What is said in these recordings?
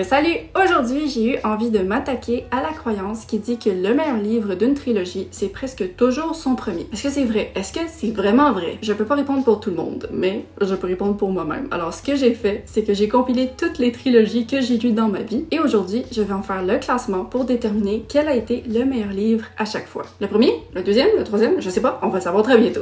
Salut! Aujourd'hui, j'ai eu envie de m'attaquer à la croyance qui dit que le meilleur livre d'une trilogie, c'est presque toujours son premier. Est-ce que c'est vrai? Est-ce que c'est vraiment vrai? Je peux pas répondre pour tout le monde, mais je peux répondre pour moi-même. Alors, ce que j'ai fait, c'est que j'ai compilé toutes les trilogies que j'ai lues dans ma vie, et aujourd'hui, je vais en faire le classement pour déterminer quel a été le meilleur livre à chaque fois. Le premier? Le deuxième? Le troisième? Je sais pas, on va le savoir très bientôt.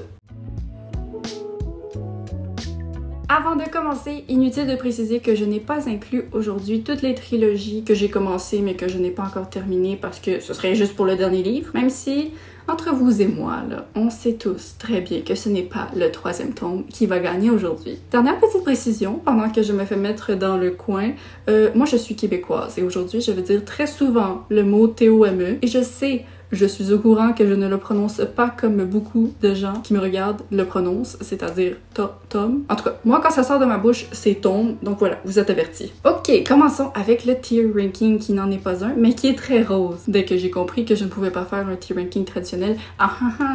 Avant de commencer, inutile de préciser que je n'ai pas inclus aujourd'hui toutes les trilogies que j'ai commencées mais que je n'ai pas encore terminées parce que ce serait juste pour le dernier livre, même si, entre vous et moi, là, on sait tous très bien que ce n'est pas le troisième tome qui va gagner aujourd'hui. Dernière petite précision, pendant que je me fais mettre dans le coin, moi je suis québécoise et aujourd'hui je vais dire très souvent le mot TOME et je suis au courant que je ne le prononce pas comme beaucoup de gens qui me regardent le prononcent, c'est-à-dire Tom. En tout cas, moi quand ça sort de ma bouche, c'est Tom, donc voilà, vous êtes avertis. Ok, commençons avec le tier ranking qui n'en est pas un, mais qui est très rose. Dès que j'ai compris que je ne pouvais pas faire un tier ranking traditionnel,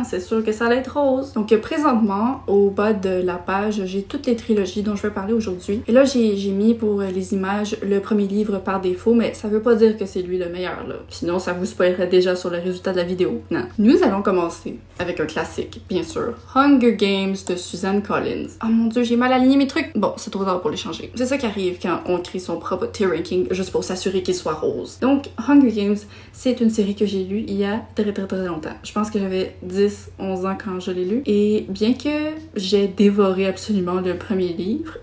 c'est sûr que ça allait être rose. Donc présentement, au bas de la page, j'ai toutes les trilogies dont je vais parler aujourd'hui. Et là, j'ai mis pour les images le premier livre par défaut, mais ça veut pas dire que c'est lui le meilleur, là. Sinon, ça vous spoilerait déjà sur le résultat de la vidéo. Non. Nous allons commencer avec un classique, bien sûr. Hunger Games de Suzanne Collins. Oh mon dieu, j'ai mal aligné mes trucs. Bon, c'est trop tard pour les changer. C'est ça qui arrive quand on crée son propre tier ranking juste pour s'assurer qu'il soit rose. Donc, Hunger Games, c'est une série que j'ai lue il y a très longtemps. Je pense que j'avais 10-11 ans quand je l'ai lu. Et bien que j'ai dévoré absolument le premier livre,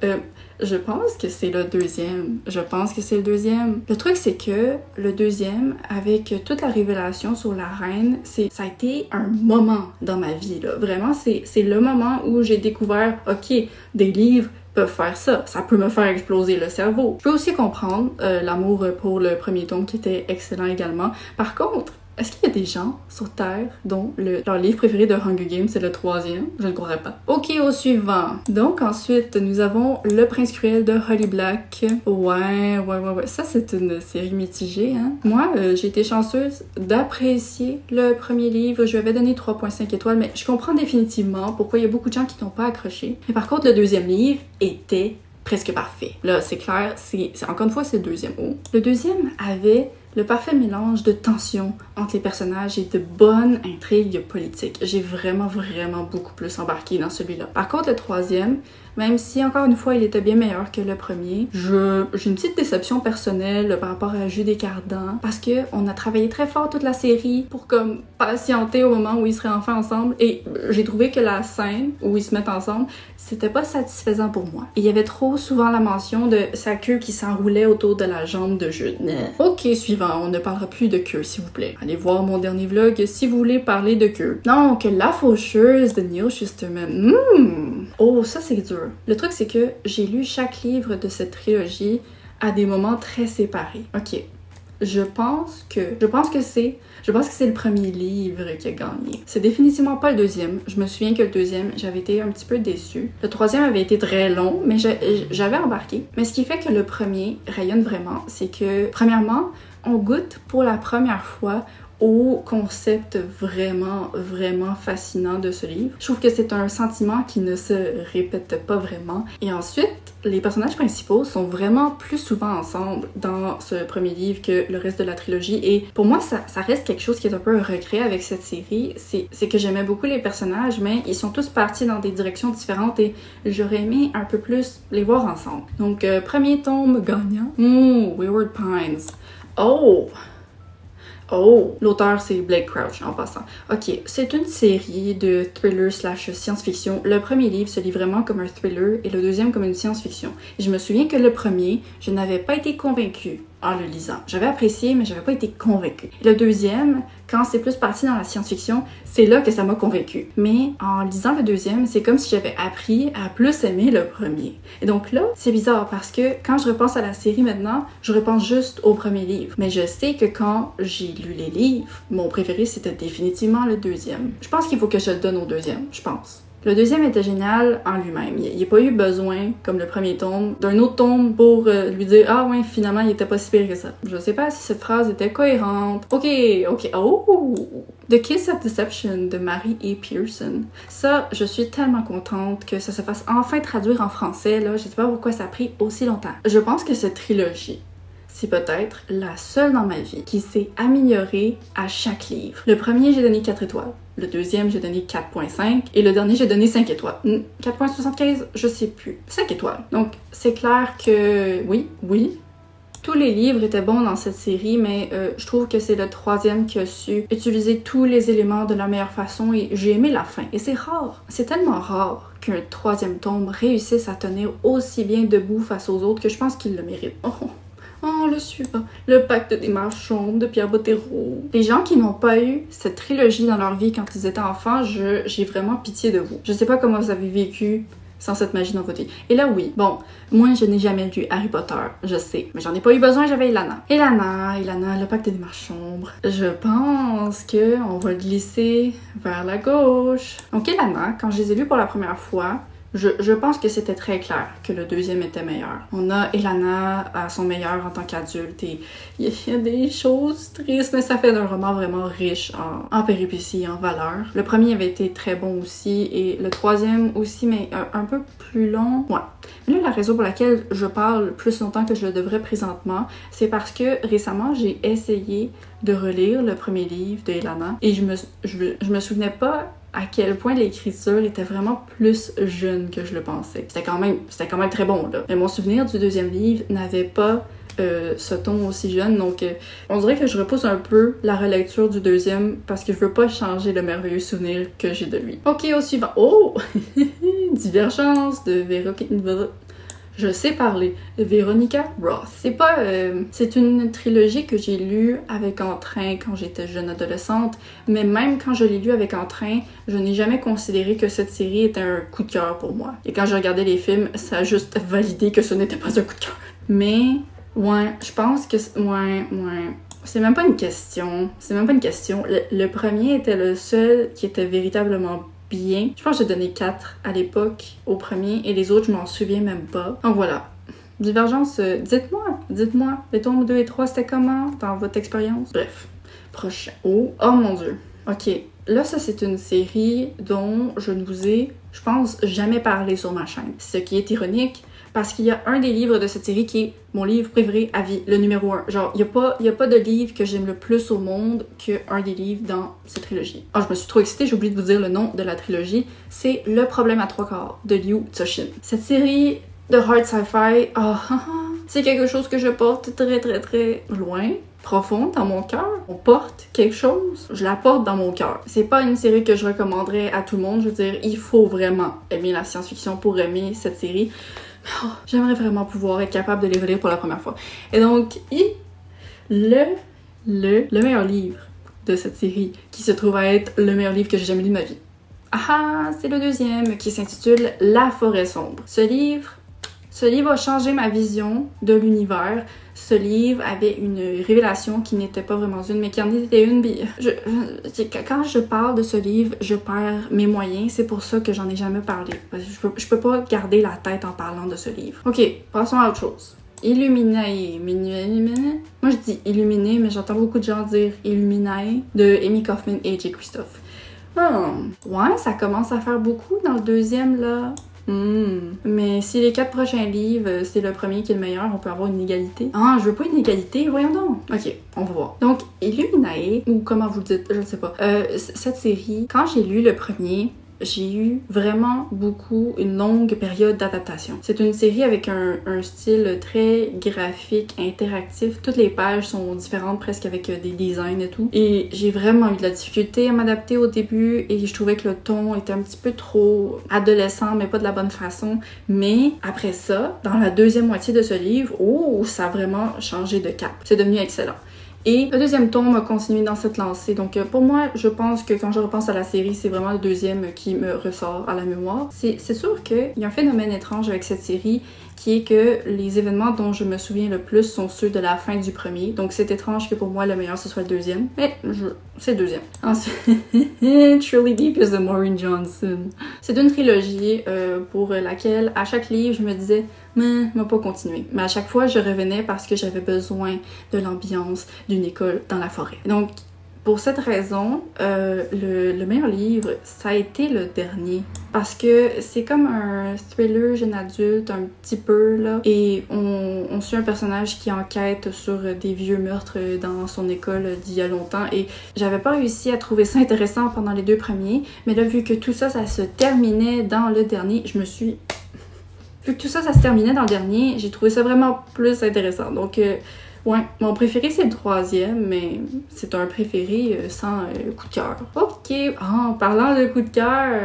je pense que c'est le deuxième. Le truc, c'est que le deuxième, avec toute la révélation sur la reine, ça a été un moment dans ma vie, là. Vraiment, c'est le moment où j'ai découvert, ok, des livres peuvent faire ça. Ça peut me faire exploser le cerveau. Je peux aussi comprendre l'amour pour le premier tome qui était excellent également. Par contre, est-ce qu'il y a des gens sur Terre dont leur livre préféré de Hunger Games c'est le troisième? Je ne croirais pas. Ok, au suivant. Donc ensuite, nous avons Le Prince Cruel de Holly Black. Ouais. Ça, c'est une série mitigée, hein? Moi, j'ai été chanceuse d'apprécier le premier livre. Je lui avais donné 3.5 étoiles, mais je comprends définitivement pourquoi il y a beaucoup de gens qui n'ont pas accroché. Mais par contre, le deuxième livre était presque parfait. Là, c'est clair, c'est encore une fois, c'est le deuxième mot. Le deuxième avait le parfait mélange de tension entre les personnages et de bonnes intrigues politiques. J'ai vraiment beaucoup plus embarqué dans celui-là. Par contre, le troisième, même si encore une fois il était bien meilleur que le premier, j'ai une petite déception personnelle par rapport à Jude et Cardan parce que on a travaillé très fort toute la série pour comme patienter au moment où ils seraient enfin ensemble et j'ai trouvé que la scène où ils se mettent ensemble, c'était pas satisfaisant pour moi. Et il y avait trop souvent la mention de sa queue qui s'enroulait autour de la jambe de Jude. Ok, suivant, on ne parlera plus de queue s'il vous plaît. Allez voir mon dernier vlog si vous voulez parler de queue. Donc, La Faucheuse de Neil Shusterman. Oh, ça c'est dur. Le truc, c'est que j'ai lu chaque livre de cette trilogie à des moments très séparés. Ok, je pense que c'est le premier livre qui a gagné. C'est définitivement pas le deuxième. Je me souviens que le deuxième, j'avais été un petit peu déçue. Le troisième avait été très long, mais j'avais embarqué. Mais ce qui fait que le premier rayonne vraiment, c'est que, premièrement, on goûte pour la première fois au concept vraiment fascinant de ce livre. Je trouve que c'est un sentiment qui ne se répète pas vraiment. Et ensuite, les personnages principaux sont vraiment plus souvent ensemble dans ce premier livre que le reste de la trilogie. Et pour moi, ça reste quelque chose qui est un peu un regret avec cette série. C'est que j'aimais beaucoup les personnages, mais ils sont tous partis dans des directions différentes et j'aurais aimé un peu plus les voir ensemble. Donc, premier tome gagnant. Wayward Pines. Oh, l'auteur c'est Blake Crouch en passant. Ok, c'est une série de thriller / science-fiction. Le premier livre se lit vraiment comme un thriller et le deuxième comme une science-fiction. Et je me souviens que le premier, je n'avais pas été convaincue en le lisant. J'avais apprécié, mais j'avais pas été convaincue. Le deuxième, quand c'est plus parti dans la science-fiction, c'est là que ça m'a convaincue. Mais en lisant le deuxième, c'est comme si j'avais appris à plus aimer le premier. Et donc là, c'est bizarre parce que quand je repense à la série maintenant, je repense juste au premier livre. Mais je sais que quand j'ai lu les livres, mon préféré c'était définitivement le deuxième. Je pense qu'il faut que je le donne au deuxième, je pense. Le deuxième était génial en lui-même. Il n'y a pas eu besoin, comme le premier tome, d'un autre tome pour lui dire « Ah ouais, finalement, il était pas si pire que ça. » Je sais pas si cette phrase était cohérente. Ok. Oh! The Kiss of Deception de Mary E. Pearson. Ça, je suis tellement contente que ça se fasse enfin traduire en français, là. Je sais pas pourquoi ça a pris aussi longtemps. Je pense que cette trilogie, c'est peut-être la seule dans ma vie qui s'est améliorée à chaque livre. Le premier, j'ai donné 4 étoiles. Le deuxième, j'ai donné 4.5. Et le dernier, j'ai donné 5 étoiles. 4.75, je sais plus. 5 étoiles. Donc, c'est clair que oui, tous les livres étaient bons dans cette série, mais je trouve que c'est le troisième qui a su utiliser tous les éléments de la meilleure façon et j'ai aimé la fin. Et c'est rare. C'est tellement rare qu'un troisième tome réussisse à tenir aussi bien debout face aux autres que je pense qu'il le mérite. Oh, le suivant. Le pacte des marchands de Pierre Bottero. Les gens qui n'ont pas eu cette trilogie dans leur vie quand ils étaient enfants, j'ai vraiment pitié de vous. Je sais pas comment vous avez vécu sans cette magie dans votre vie. Et là, oui. Bon, moi, je n'ai jamais lu Harry Potter, je sais. Mais j'en ai pas eu besoin, j'avais Elana. Elana, le pacte des marchands. Je pense que on va glisser vers la gauche. Donc Elana, quand je les ai lus pour la première fois, je pense que c'était très clair que le deuxième était meilleur. On a Elana à son meilleur en tant qu'adulte et il y a des choses tristes, mais ça fait un roman vraiment riche en péripéties et en valeurs. Le premier avait été très bon aussi et le troisième aussi, mais un peu plus long. Ouais. Mais là, la raison pour laquelle je parle plus longtemps que je le devrais présentement, c'est parce que récemment, j'ai essayé de relire le premier livre de Elana et je me souvenais pas à quel point l'écriture était vraiment plus jeune que je le pensais. C'était quand même très bon, là. Mais mon souvenir du deuxième livre n'avait pas ce ton aussi jeune, donc on dirait que je repousse un peu la relecture du deuxième parce que je veux pas changer le merveilleux souvenir que j'ai de lui. Ok, au suivant. Oh! Divergence de Je sais parler. Veronica Roth. C'est une trilogie que j'ai lue avec entrain quand j'étais jeune adolescente, mais même quand je l'ai lue avec entrain, je n'ai jamais considéré que cette série était un coup de cœur pour moi. Et quand je regardais les films, ça a juste validé que ce n'était pas un coup de cœur. Mais, ouais, je pense que... Ouais. C'est même pas une question. Le premier était le seul qui était véritablement bien. Je pense que j'ai donné 4 à l'époque au premier et les autres, je m'en souviens même pas. Donc voilà. Divergence, dites-moi, les tomes 2 et 3, c'était comment dans votre expérience? Bref. Prochain. Oh mon dieu. Ok. Là, ça, c'est une série dont je ne vous ai, je pense, jamais parlé sur ma chaîne. Ce qui est ironique, parce qu'il y a un des livres de cette série qui est mon livre préféré à vie, le numéro 1. Genre, il y a pas de livre que j'aime le plus au monde qu'un des livres dans cette trilogie. Oh, je me suis trop excitée, j'ai oublié de vous dire le nom de la trilogie. C'est Le problème à 3/4 de Liu Cixin. Cette série de hard sci-fi, c'est quelque chose que je porte très très très loin. Profonde dans mon cœur. On porte quelque chose, je la porte dans mon cœur. C'est pas une série que je recommanderais à tout le monde. Je veux dire, il faut vraiment aimer la science-fiction pour aimer cette série. J'aimerais vraiment pouvoir être capable de les relire pour la première fois. Et donc, le meilleur livre de cette série, qui se trouve à être le meilleur livre que j'ai jamais lu de ma vie. C'est le deuxième, qui s'intitule La forêt sombre. Ce livre a changé ma vision de l'univers. Ce livre avait une révélation qui n'était pas vraiment une, mais qui en était une. Quand je parle de ce livre, je perds mes moyens. C'est pour ça que j'en ai jamais parlé. Je peux pas garder la tête en parlant de ce livre. Ok, passons à autre chose. Illuminae. Moi je dis Illuminé, mais j'entends beaucoup de gens dire Illuminae de Amy Kaufman et Jay Christophe. Ouais, ça commence à faire beaucoup dans le deuxième là. Mais si les 4 prochains livres, c'est le premier qui est le meilleur, on peut avoir une égalité. Je veux pas une égalité, voyons donc. Ok, on va voir. Donc, Illuminae, ou comment vous le dites, je ne sais pas. Cette série, quand j'ai lu le premier, j'ai eu vraiment une longue période d'adaptation. C'est une série avec un style très graphique, interactif. Toutes les pages sont différentes, presque avec des designs et tout. Et j'ai vraiment eu de la difficulté à m'adapter au début et je trouvais que le ton était un petit peu trop adolescent, mais pas de la bonne façon. Mais après ça, dans la deuxième moitié de ce livre, ça a vraiment changé de cap. C'est devenu excellent. Et le deuxième tome a continué dans cette lancée. Donc pour moi, je pense que quand je repense à la série, c'est vraiment le deuxième qui me ressort à la mémoire. C'est sûr qu'il y a un phénomène étrange avec cette série qui est que les événements dont je me souviens le plus sont ceux de la fin du premier. Donc c'est étrange que pour moi, le meilleur, ce soit le deuxième. Mais c'est le deuxième. Ensuite, Truly Deep is the Maureen Johnson. C'est une trilogie pour laquelle, à chaque livre, je me disais m'a pas continué. Mais à chaque fois, je revenais parce que j'avais besoin de l'ambiance d'une école dans la forêt. Donc, pour cette raison, le meilleur livre, ça a été le dernier. Parce que c'est comme un thriller jeune adulte, un petit peu, là. Et on suit un personnage qui enquête sur des vieux meurtres dans son école d'il y a longtemps. Et j'avais pas réussi à trouver ça intéressant pendant les 2 premiers. Mais là, vu que tout ça, ça se terminait dans le dernier, Vu que tout ça, ça se terminait dans le dernier, j'ai trouvé ça vraiment plus intéressant. Donc, ouais, mon préféré, c'est le 3e, mais c'est un préféré sans coup de cœur. Ok, en parlant de coup de cœur,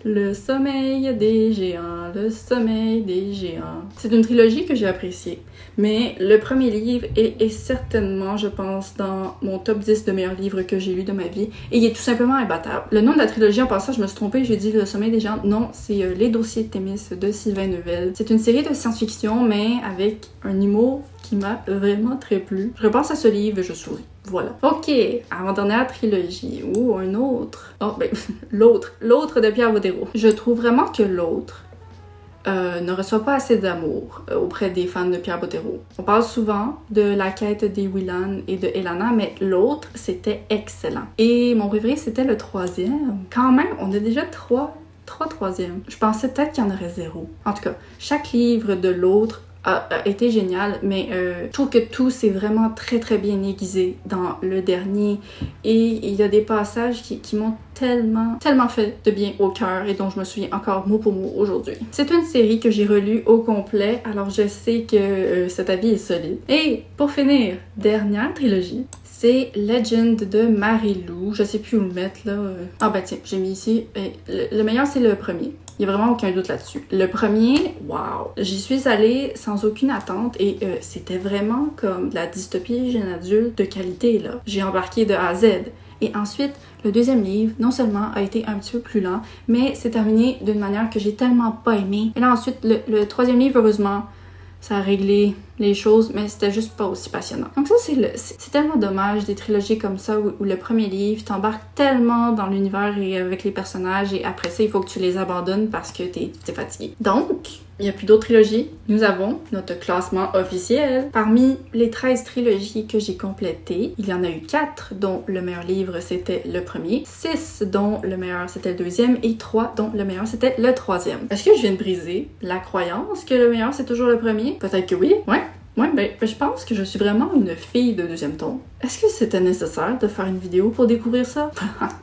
le sommeil des géants, le sommeil des géants. C'est une trilogie que j'ai appréciée, mais le premier livre est certainement, je pense, dans mon top 10 de meilleurs livres que j'ai lus de ma vie, et il est tout simplement imbattable. Le nom de la trilogie, en passant, je me suis trompée, j'ai dit le sommeil des géants. Non, c'est Les Dossiers de Thémis de Sylvain Neuvel. C'est une série de science-fiction, mais avec un humour qui m'a vraiment très plu. Je repense à ce livre et je souris. Voilà. Ok, avant-dernière trilogie. Ou un autre. Oh, ben, l'autre de Pierre Bottero. Je trouve vraiment que l'autre ne reçoit pas assez d'amour auprès des fans de Pierre Bottero. On parle souvent de La quête des Willan et de Elana, mais l'autre, c'était excellent. Et mon préféré, c'était le 3e. Quand même, on a déjà 3 troisièmes. Je pensais peut-être qu'il y en aurait 0. En tout cas, chaque livre de l'autre a été génial, mais je trouve que tout s'est vraiment très très bien aiguisé dans le dernier, et il y a des passages qui m'ont tellement fait de bien au cœur et dont je me souviens encore mot pour mot aujourd'hui. C'est une série que j'ai relue au complet, alors je sais que cet avis est solide. Et pour finir, dernière trilogie, c'est Legend de Marie-Lou. Je sais plus où le mettre là. Ah ben tiens, j'ai mis ici. Le meilleur, c'est le premier. Il n'y a vraiment aucun doute là-dessus. Le premier, waouh! J'y suis allée sans aucune attente et c'était vraiment comme de la dystopie jeune adulte de qualité, là. J'ai embarqué de A à Z. Et ensuite, le deuxième livre, non seulement a été un petit peu plus lent, mais c'est terminé d'une manière que j'ai tellement pas aimée. Et là ensuite, le 3e livre, heureusement, ça a réglé les choses, mais c'était juste pas aussi passionnant. Donc ça, c'est tellement dommage des trilogies comme ça où le premier livre t'embarque tellement dans l'univers et avec les personnages, et après ça, il faut que tu les abandonnes parce que t'es fatigué. Donc, il n'y a plus d'autres trilogies. Nous avons notre classement officiel. Parmi les 13 trilogies que j'ai complétées, il y en a eu 4 dont le meilleur livre c'était le premier, 6 dont le meilleur c'était le deuxième, et 3 dont le meilleur c'était le troisième. Est-ce que je viens de briser la croyance que le meilleur c'est toujours le premier? Peut-être que oui, ouais. Ouais, ben, je pense que je suis vraiment une fille de deuxième ton. Est-ce que c'était nécessaire de faire une vidéo pour découvrir ça?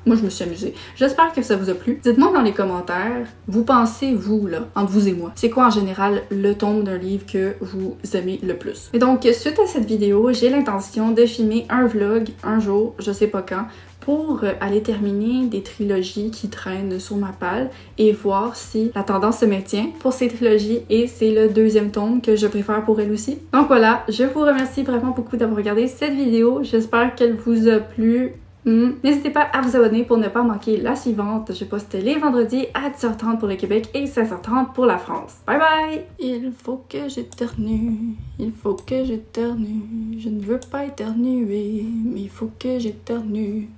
Moi, je me suis amusée. J'espère que ça vous a plu. Dites-moi dans les commentaires, vous pensez, vous, là, entre vous et moi, c'est quoi en général le tome d'un livre que vous aimez le plus? Et donc, suite à cette vidéo, j'ai l'intention de filmer un vlog un jour, je sais pas quand, pour aller terminer des trilogies qui traînent sur ma palle et voir si la tendance se maintient pour ces trilogies, et c'est le 2e tome que je préfère pour elle aussi. Donc voilà, je vous remercie vraiment beaucoup d'avoir regardé cette vidéo, j'espère qu'elle vous a plu. N'hésitez pas à vous abonner pour ne pas manquer la suivante. Je poste les vendredis à 10h30 pour le Québec et 16h30 pour la France. Bye bye! Il faut que j'éternue, il faut que j'éternue. Je ne veux pas éternuer, mais il faut que j'éternue.